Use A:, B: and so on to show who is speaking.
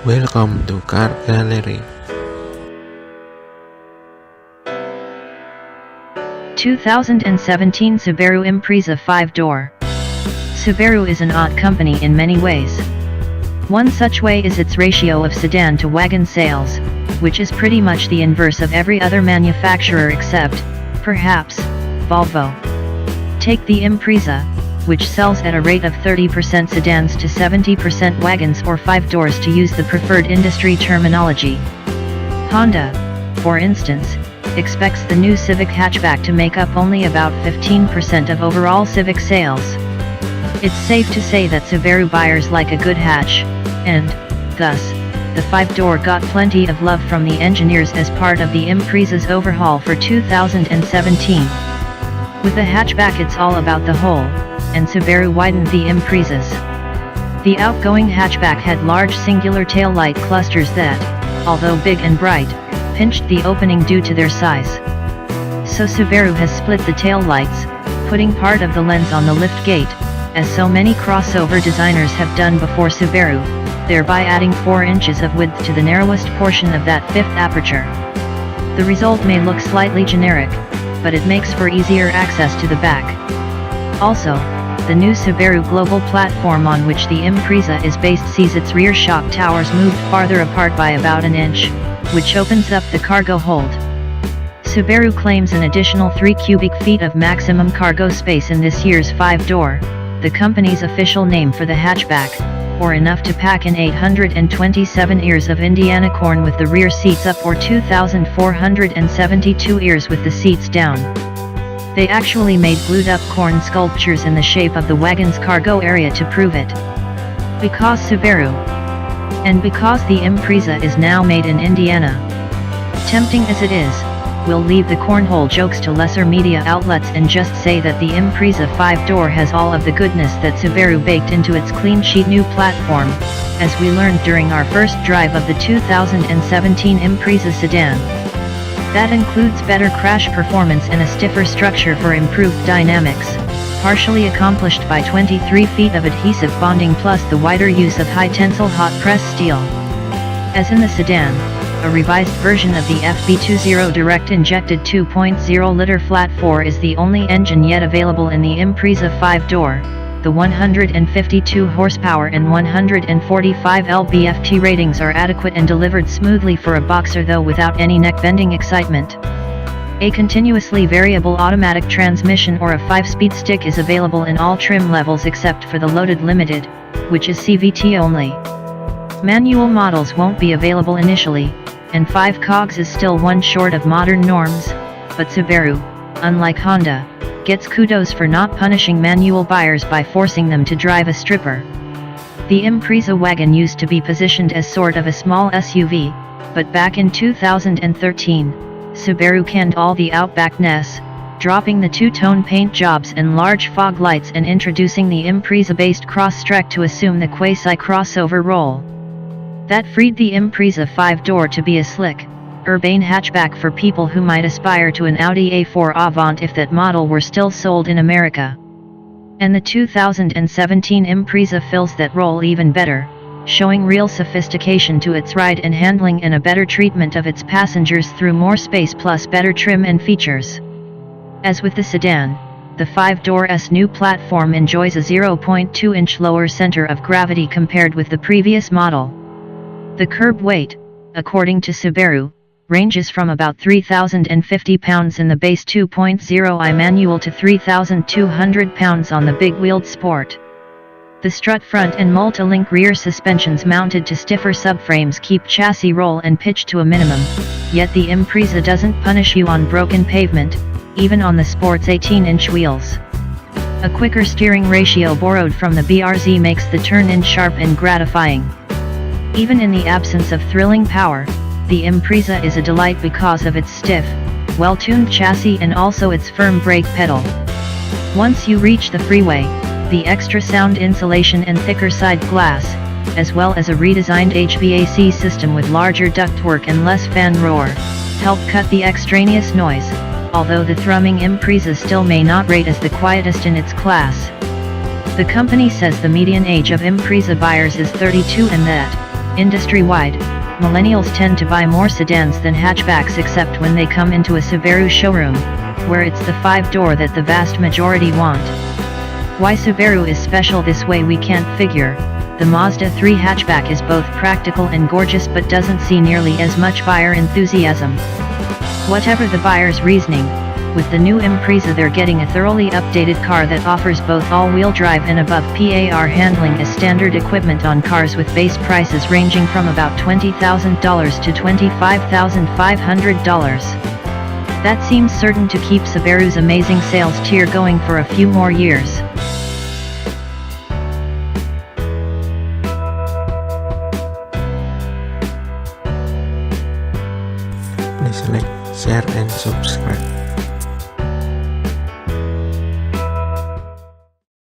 A: Welcome to Car Gallery.
B: 2017 Subaru Impreza 5-door. Subaru is an odd company in many ways. One such way is its ratio of sedan to wagon sales, which is pretty much the inverse of every other manufacturer except, perhaps, Volvo. Take the Impreza, which sells at a rate of 30% sedans to 70% wagons or 5 doors to use the preferred industry terminology. Honda, for instance, expects the new Civic hatchback to make up only about 15% of overall Civic sales. It's safe to say that Subaru buyers like a good hatch, and, thus, the 5-door got plenty of love from the engineers as part of the Impreza's overhaul for 2017. With the hatchback it's all about the whole, and Subaru widened the Imprezas. The outgoing hatchback had large singular taillight clusters that, although big and bright, pinched the opening due to their size. So Subaru has split the taillights, putting part of the lens on the lift gate, as so many crossover designers have done before Subaru, thereby adding 4 inches of width to the narrowest portion of that fifth aperture. The result may look slightly generic, but it makes for easier access to the back. Also, the new Subaru global platform on which the Impreza is based sees its rear shock towers moved farther apart by about an inch, which opens up the cargo hold. Subaru claims an additional 3 cubic feet of maximum cargo space in this year's 5-door, the company's official name for the hatchback, or enough to pack in 827 ears of Indiana corn with the rear seats up or 2,472 ears with the seats down. They actually made glued-up corn sculptures in the shape of the wagon's cargo area to prove it. Because Subaru. And because the Impreza is now made in Indiana. Tempting as it is, we'll leave the cornhole jokes to lesser media outlets and just say that the Impreza 5-door has all of the goodness that Subaru baked into its clean sheet new platform, as we learned during our first drive of the 2017 Impreza sedan. That includes better crash performance and a stiffer structure for improved dynamics, partially accomplished by 23 feet of adhesive bonding plus the wider use of high-tensile hot-press steel. As in the sedan, a revised version of the FB20 direct-injected 2.0-liter flat-4 is the only engine yet available in the Impreza 5-door. The 152 horsepower and 145 lb-ft ratings are adequate and delivered smoothly for a boxer, though without any neck-bending excitement. A continuously variable automatic transmission or a 5-speed stick is available in all trim levels except for the Loaded Limited, which is CVT only. Manual models won't be available initially, and 5 cogs is still one short of modern norms, but Subaru, unlike Honda, gets kudos for not punishing manual buyers by forcing them to drive a stripper. The Impreza wagon used to be positioned as sort of a small SUV, but back in 2013, Subaru canned all the Outback-ness, dropping the two-tone paint jobs and large fog lights and introducing the Impreza-based Crosstrek to assume the quasi-crossover role. That freed the Impreza 5-door to be a slick, urbane hatchback for people who might aspire to an Audi A4 Avant if that model were still sold in America. And the 2017 Impreza fills that role even better, showing real sophistication to its ride and handling and a better treatment of its passengers through more space plus better trim and features. As with the sedan, the 5-door's new platform enjoys a 0.2-inch lower center of gravity compared with the previous model. The curb weight, according to Subaru, ranges from about 3,050 pounds in the base 2.0i manual to 3,200 pounds on the big-wheeled Sport. The strut front and multi-link rear suspensions mounted to stiffer subframes keep chassis roll and pitch to a minimum, yet the Impreza doesn't punish you on broken pavement, even on the Sport's 18-inch wheels. A quicker steering ratio borrowed from the BRZ makes the turn-in sharp and gratifying. Even in the absence of thrilling power, the Impreza is a delight because of its stiff, well-tuned chassis and also its firm brake pedal. Once you reach the freeway, the extra sound insulation and thicker side glass, as well as a redesigned HVAC system with larger ductwork and less fan roar, help cut the extraneous noise, although the thrumming Impreza still may not rate as the quietest in its class. The company says the median age of Impreza buyers is 32 and that, Industry-wide, millennials tend to buy more sedans than hatchbacks except when they come into a Subaru showroom, where it's the 5-door that the vast majority want. Why Subaru is special this way we can't figure. The Mazda 3 hatchback is both practical and gorgeous but doesn't see nearly as much buyer enthusiasm. Whatever the buyer's reasoning, with the new Impreza they're getting a thoroughly updated car that offers both all-wheel drive and above PAR handling as standard equipment on cars with base prices ranging from about $20,000 to $25,500. That seems certain to keep Subaru's amazing sales tier going for a few more years.
A: Please like, share, and subscribe.